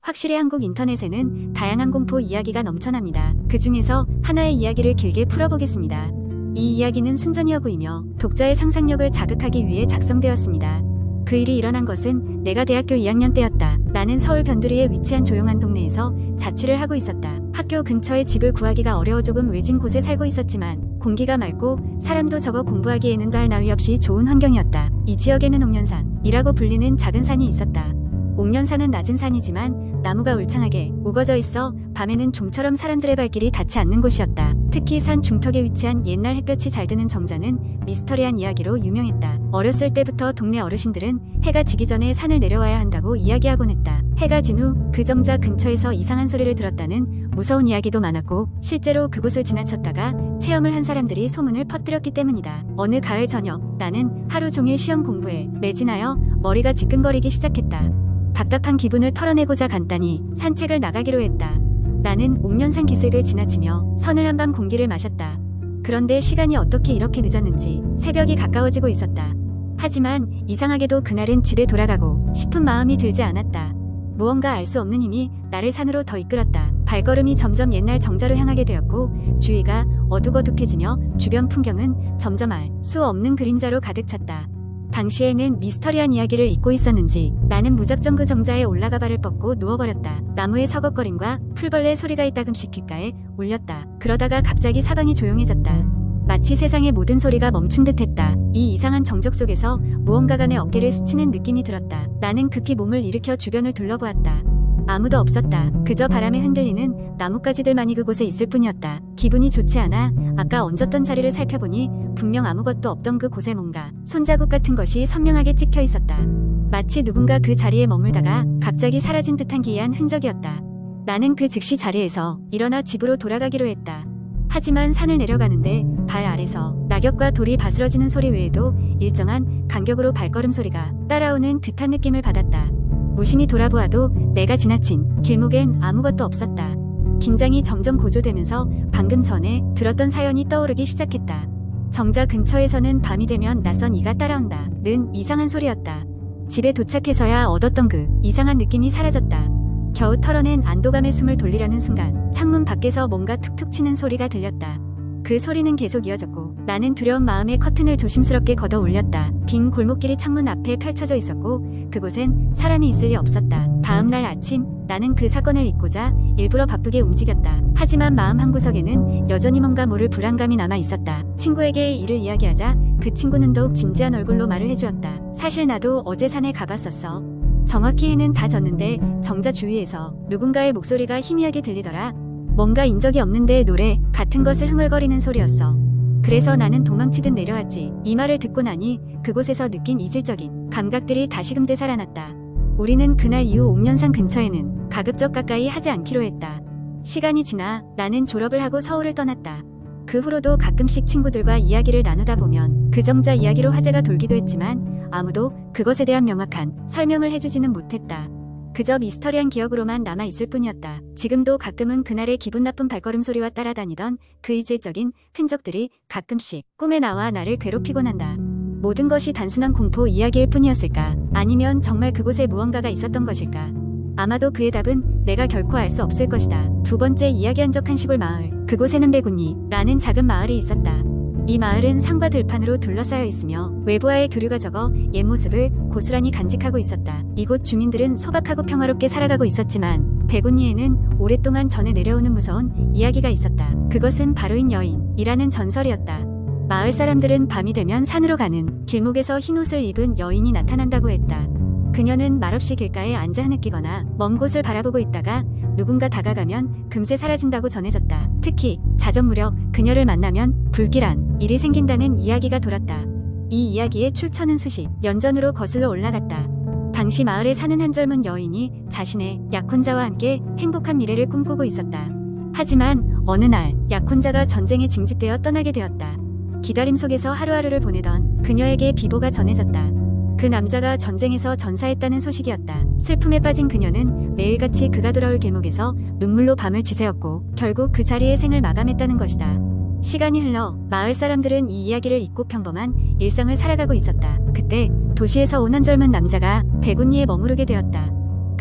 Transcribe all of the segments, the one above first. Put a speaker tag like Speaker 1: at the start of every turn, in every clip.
Speaker 1: 확실히 한국 인터넷에는 다양한 공포 이야기가 넘쳐납니다. 그 중에서 하나의 이야기를 길게 풀어보겠습니다. 이 이야기는 순전이어구이며 독자의 상상력을 자극하기 위해 작성되었습니다. 그 일이 일어난 것은 내가 대학교 2학년 때였다. 나는 서울 변두리에 위치한 조용한 동네에서 자취를 하고 있었다. 학교 근처에 집을 구하기가 어려워 조금 외진 곳에 살고 있었지만 공기가 맑고 사람도 적어 공부하기에는 더할 나위 없이 좋은 환경이었다. 이 지역에는 옥년산이라고 불리는 작은 산이 있었다. 옥년산은 낮은 산이지만 나무가 울창하게 우거져 있어 밤에는 좀처럼 사람들의 발길이 닿지 않는 곳이었다. 특히 산 중턱에 위치한 옛날 햇볕이 잘 드는 정자는 미스터리한 이야기로 유명했다. 어렸을 때부터 동네 어르신들은 해가 지기 전에 산을 내려와야 한다고 이야기하곤 했다. 해가 진 후 그 정자 근처에서 이상한 소리를 들었다는 무서운 이야기도 많았고 실제로 그곳을 지나쳤다가 체험을 한 사람들이 소문을 퍼뜨렸기 때문이다. 어느 가을 저녁 나는 하루 종일 시험 공부에 매진하여 머리가 지끈거리기 시작했다. 답답한 기분을 털어내고자 간단히 산책을 나가기로 했다. 나는 옥년산 기슭을 지나치며 서늘한밤 공기를 마셨다. 그런데 시간이 어떻게 이렇게 늦었는지 새벽이 가까워지고 있었다. 하지만 이상하게도 그날은 집에 돌아가고 싶은 마음이 들지 않았다. 무언가 알 수 없는 힘이 나를 산으로 더 이끌었다. 발걸음이 점점 옛날 정자로 향하게 되었고 주위가 어둑어둑해지며 주변 풍경은 점점 알 수 없는 그림자로 가득 찼다. 당시에는 미스터리한 이야기를 잊고 있었는지 나는 무작정 그 정자에 올라가 발을 뻗고 누워버렸다. 나무의 서걱거림과 풀벌레의 소리가 이따금씩 귓가에 울렸다. 그러다가 갑자기 사방이 조용해졌다. 마치 세상의 모든 소리가 멈춘 듯했다. 이 이상한 정적 속에서 무언가가 내 어깨를 스치는 느낌이 들었다. 나는 급히 몸을 일으켜 주변을 둘러보았다. 아무도 없었다. 그저 바람에 흔들리는 나뭇가지들만이 그곳에 있을 뿐이었다. 기분이 좋지 않아 아까 얹었던 자리를 살펴보니 분명 아무것도 없던 그곳에 뭔가 손자국 같은 것이 선명하게 찍혀 있었다. 마치 누군가 그 자리에 머물다가 갑자기 사라진 듯한 기이한 흔적이었다. 나는 그 즉시 자리에서 일어나 집으로 돌아가기로 했다. 하지만 산을 내려가는데 발 아래서 낙엽과 돌이 바스러지는 소리 외에도 일정한 간격으로 발걸음 소리가 따라오는 듯한 느낌을 받았다. 무심히 돌아보아도 내가 지나친 길목엔 아무것도 없었다. 긴장이 점점 고조되면서 방금 전에 들었던 사연이 떠오르기 시작했다. 정자 근처에서는 밤이 되면 낯선 이가 따라온다 는 이상한 소리였다. 집에 도착해서야 얻었던 그 이상한 느낌이 사라졌다. 겨우 털어낸 안도감에 숨을 돌리려는 순간 창문 밖에서 뭔가 툭툭 치는 소리가 들렸다. 그 소리는 계속 이어졌고 나는 두려운 마음에 커튼을 조심스럽게 걷어 올렸다. 빈 골목길이 창문 앞에 펼쳐져 있었고 그곳엔 사람이 있을 리 없었다. 다음 날 아침 나는 그 사건을 잊고자 일부러 바쁘게 움직였다. 하지만 마음 한구석에는 여전히 뭔가 모를 불안감이 남아 있었다. 친구에게 일을 이야기하자 그 친구는 더욱 진지한 얼굴로 말을 해주었다. 사실 나도 어제 산에 가봤었어. 정확히 해는 다 졌는데 정자 주위에서 누군가의 목소리가 희미하게 들리더라. 뭔가 인적이 없는데 노래 같은 것을 흥얼거리는 소리였어. 그래서 나는 도망치듯 내려왔지. 이 말을 듣고 나니 그곳에서 느낀 이질적인 감각들이 다시금 되살아났다. 우리는 그날 이후 옥년산 근처에는 가급적 가까이 하지 않기로 했다. 시간이 지나 나는 졸업을 하고 서울을 떠났다. 그 후로도 가끔씩 친구들과 이야기를 나누다 보면 그 정자 이야기로 화제가 돌기도 했지만 아무도 그것에 대한 명확한 설명을 해주지는 못했다. 그저 미스터리한 기억으로만 남아있을 뿐이었다. 지금도 가끔은 그날의 기분 나쁜 발걸음 소리와 따라다니던 그 이질적인 흔적들이 가끔씩 꿈에 나와 나를 괴롭히곤 한다. 모든 것이 단순한 공포 이야기일 뿐이었을까? 아니면 정말 그곳에 무언가가 있었던 것일까? 아마도 그의 답은 내가 결코 알 수 없을 것이다. 두 번째 이야기한 적한 시골 마을. 그곳에는 배군이라는 작은 마을이 있었다. 이 마을은 산과 들판으로 둘러싸여 있으며 외부와의 교류가 적어 옛 모습을 고스란히 간직하고 있었다. 이곳 주민들은 소박하고 평화롭게 살아가고 있었지만 배군이에는 오랫동안 전해 내려오는 무서운 이야기가 있었다. 그것은 바로인 여인이라는 전설이었다. 마을 사람들은 밤이 되면 산으로 가는 길목에서 흰옷을 입은 여인이 나타난다고 했다. 그녀는 말없이 길가에 앉아 흐느끼거나 먼 곳을 바라보고 있다가 누군가 다가가면 금세 사라진다고 전해졌다. 특히 자정 무렵 그녀를 만나면 불길한 일이 생긴다는 이야기가 돌았다. 이 이야기의 출처는 수십 년 전으로 거슬러 올라갔다. 당시 마을에 사는 한 젊은 여인이 자신의 약혼자와 함께 행복한 미래를 꿈꾸고 있었다. 하지만 어느 날 약혼자가 전쟁에 징집되어 떠나게 되었다. 기다림 속에서 하루하루를 보내던 그녀에게 비보가 전해졌다. 그 남자가 전쟁에서 전사했다는 소식이었다. 슬픔에 빠진 그녀는 매일같이 그가 돌아올 길목에서 눈물로 밤을 지새웠고 결국 그 자리에 생을 마감했다는 것이다. 시간이 흘러 마을 사람들은 이 이야기를 잊고 평범한 일상을 살아가고 있었다. 그때 도시에서 온 한 젊은 남자가 배군리에 머무르게 되었다.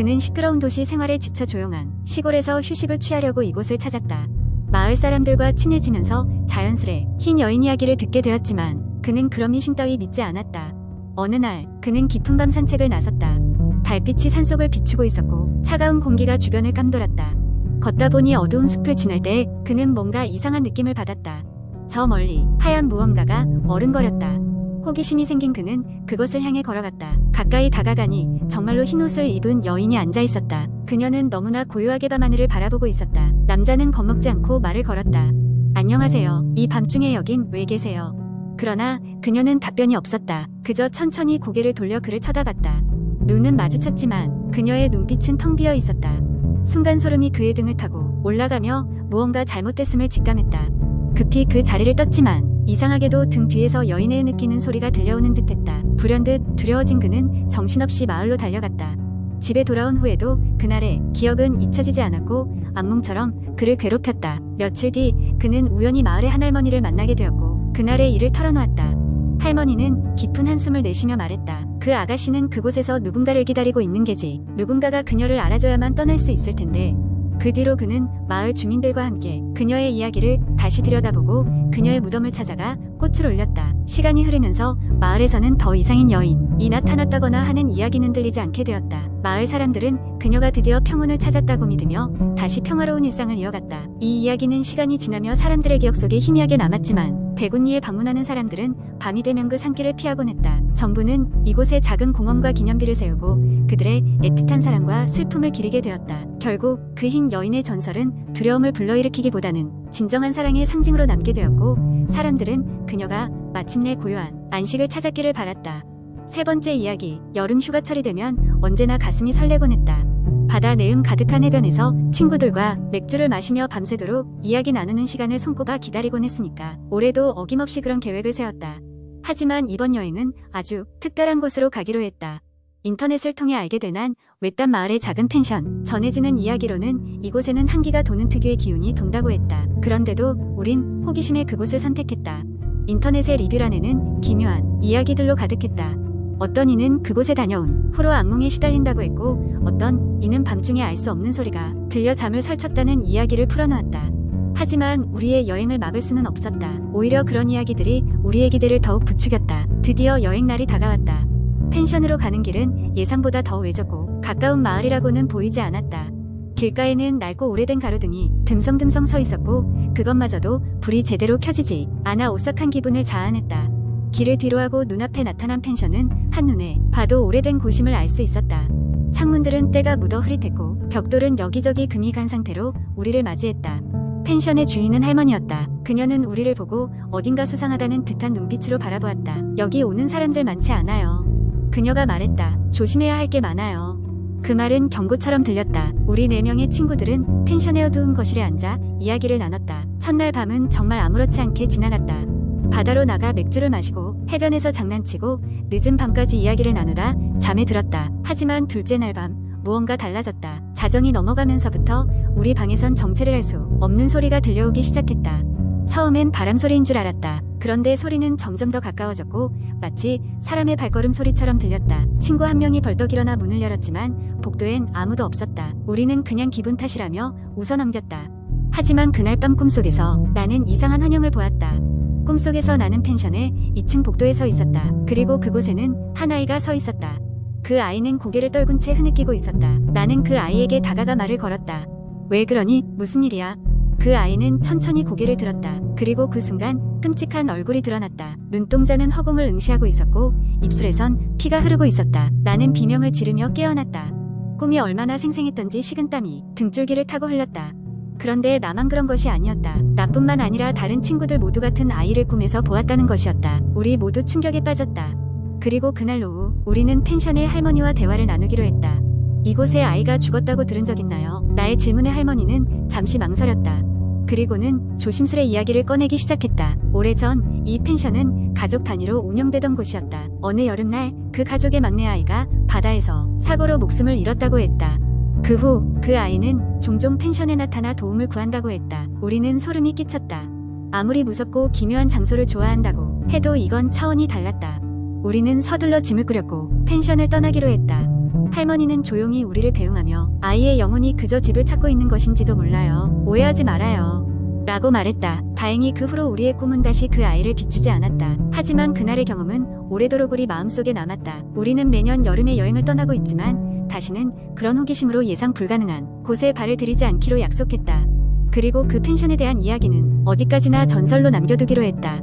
Speaker 1: 그는 시끄러운 도시 생활에 지쳐 조용한 시골에서 휴식을 취하려고 이곳을 찾았다. 마을 사람들과 친해지면서 자연스레 흰 여인 이야기를 듣게 되었지만 그는 그런 미신 따위 믿지 않았다. 어느 날 그는 깊은 밤 산책을 나섰다. 달빛이 산속을 비추고 있었고 차가운 공기가 주변을 깜돌았다. 걷다 보니 어두운 숲을 지날 때 그는 뭔가 이상한 느낌을 받았다. 저 멀리 하얀 무언가가 어른거렸다. 호기심이 생긴 그는 그것을 향해 걸어갔다. 가까이 다가가니 정말로 흰 옷을 입은 여인이 앉아 있었다. 그녀는 너무나 고요하게 밤하늘을 바라보고 있었다. 남자는 겁먹지 않고 말을 걸었다. 안녕하세요. 이 밤중에 여긴 왜 계세요? 그러나 그녀는 답변이 없었다. 그저 천천히 고개를 돌려 그를 쳐다봤다. 눈은 마주쳤지만 그녀의 눈빛은 텅 비어 있었다. 순간 소름이 그의 등을 타고 올라가며 무언가 잘못됐음을 직감했다. 급히 그 자리를 떴지만 이상하게도 등 뒤에서 여인의 느끼는 소리가 들려오는 듯했다. 불현듯 두려워진 그는 정신없이 마을로 달려갔다. 집에 돌아온 후에도 그날의 기억은 잊혀지지 않았고 악몽처럼 그를 괴롭혔다. 며칠 뒤 그는 우연히 마을의 한 할머니를 만나게 되었고 그날의 일을 털어놓았다. 할머니는 깊은 한숨을 내쉬며 말했다. 그 아가씨는 그곳에서 누군가를 기다리고 있는 게지. 누군가가 그녀를 알아줘야만 떠날 수 있을 텐데. 그 뒤로 그는 마을 주민들과 함께 그녀의 이야기를 다시 들여다보고 그녀의 무덤을 찾아가 꽃을 올렸다. 시간이 흐르면서 마을에서는 더 이상인 여인이 나타났다거나 하는 이야기는 들리지 않게 되었다. 마을 사람들은 그녀가 드디어 평온을 찾았다고 믿으며 다시 평화로운 일상을 이어갔다. 이 이야기는 시간이 지나며 사람들의 기억 속에 희미하게 남았지만 백운리에 방문하는 사람들은 밤이 되면 그 산길을 피하곤 했다. 정부는 이곳에 작은 공원과 기념비를 세우고 그들의 애틋한 사랑과 슬픔을 기리게 되었다. 결국 그 흰 여인의 전설은 두려움을 불러일으키기보다는 진정한 사랑의 상징으로 남게 되었고 사람들은 그녀가 마침내 고요한 안식을 찾았기를 바랐다. 세 번째 이야기. 여름 휴가철이 되면 언제나 가슴이 설레곤 했다. 바다 내음 가득한 해변에서 친구들과 맥주를 마시며 밤새도록 이야기 나누는 시간을 손꼽아 기다리곤 했으니까 올해도 어김없이 그런 계획을 세웠다. 하지만 이번 여행은 아주 특별한 곳으로 가기로 했다. 인터넷을 통해 알게 된 한 외딴 마을의 작은 펜션. 전해지는 이야기로는 이곳에는 한기가 도는 특유의 기운이 돈다고 했다. 그런데도 우린 호기심에 그곳을 선택했다. 인터넷의 리뷰란에는 기묘한 이야기들로 가득했다. 어떤 이는 그곳에 다녀온 후로 악몽에 시달린다고 했고 어떤 이는 밤중에 알 수 없는 소리가 들려 잠을 설쳤다는 이야기를 풀어놓았다. 하지만 우리의 여행을 막을 수는 없었다. 오히려 그런 이야기들이 우리의 기대를 더욱 부추겼다. 드디어 여행날이 다가왔다. 펜션으로 가는 길은 예상보다 더 외졌고 가까운 마을이라고는 보이지 않았다. 길가에는 낡고 오래된 가로등이 듬성듬성 서 있었고 그것마저도 불이 제대로 켜지지 않아 오싹한 기분을 자아냈다. 길을 뒤로하고 눈앞에 나타난 펜션은 한눈에 봐도 오래된 곳임을 알 수 있었다. 창문들은 때가 묻어 흐릿했고 벽돌은 여기저기 금이 간 상태로 우리를 맞이했다. 펜션의 주인은 할머니였다. 그녀는 우리를 보고 어딘가 수상하다는 듯한 눈빛으로 바라보았다. 여기 오는 사람들 많지 않아요. 그녀가 말했다. 조심해야 할 게 많아요. 그 말은 경고처럼 들렸다. 우리 4명의 친구들은 펜션의 어두운 거실에 앉아 이야기를 나눴다. 첫날 밤은 정말 아무렇지 않게 지나갔다. 바다로 나가 맥주를 마시고 해변에서 장난치고 늦은 밤까지 이야기를 나누다 잠에 들었다. 하지만 둘째 날 밤 무언가 달라졌다. 자정이 넘어가면서부터 우리 방에선 정체를 알 수 없는 소리가 들려오기 시작했다. 처음엔 바람 소리인 줄 알았다. 그런데 소리는 점점 더 가까워졌고 마치 사람의 발걸음 소리처럼 들렸다. 친구 한 명이 벌떡 일어나 문을 열었지만 복도엔 아무도 없었다. 우리는 그냥 기분 탓이라며 웃어넘겼다. 하지만 그날 밤 꿈속에서 나는 이상한 환영을 보았다. 꿈속에서 나는 펜션의 2층 복도에 서 있었다. 그리고 그곳에는 한 아이가 서 있었다. 그 아이는 고개를 떨군 채 흐느끼고 있었다. 나는 그 아이에게 다가가 말을 걸었다. 왜 그러니? 무슨 일이야? 그 아이는 천천히 고개를 들었다. 그리고 그 순간 끔찍한 얼굴이 드러났다. 눈동자는 허공을 응시하고 있었고 입술에선 피가 흐르고 있었다. 나는 비명을 지르며 깨어났다. 꿈이 얼마나 생생했던지 식은땀이 등줄기를 타고 흘렀다. 그런데 나만 그런 것이 아니었다. 나뿐만 아니라 다른 친구들 모두 같은 아이를 꿈에서 보았다는 것이었다. 우리 모두 충격에 빠졌다. 그리고 그날 오후 우리는 펜션의 할머니와 대화를 나누기로 했다. 이곳에 아이가 죽었다고 들은 적 있나요? 나의 질문에 할머니는 잠시 망설였다. 그리고는 조심스레 이야기를 꺼내기 시작했다. 오래전 이 펜션은 가족 단위로 운영되던 곳이었다. 어느 여름날 그 가족의 막내 아이가 바다에서 사고로 목숨을 잃었다고 했다. 그 후 그 아이는 종종 펜션에 나타나 도움을 구한다고 했다. 우리는 소름이 끼쳤다. 아무리 무섭고 기묘한 장소를 좋아한다고 해도 이건 차원이 달랐다. 우리는 서둘러 짐을 꾸렸고 펜션을 떠나기로 했다. 할머니는 조용히 우리를 배웅하며 아이의 영혼이 그저 집을 찾고 있는 것인지도 몰라요. 오해하지 말아요. 라고 말했다. 다행히 그 후로 우리의 꿈은 다시 그 아이를 비추지 않았다. 하지만 그날의 경험은 오래도록 우리 마음속에 남았다. 우리는 매년 여름에 여행을 떠나고 있지만 다시는 그런 호기심으로 예상 불가능한 곳에 발을 들이지 않기로 약속했다. 그리고 그 펜션에 대한 이야기는 어디까지나 전설로 남겨두기로 했다.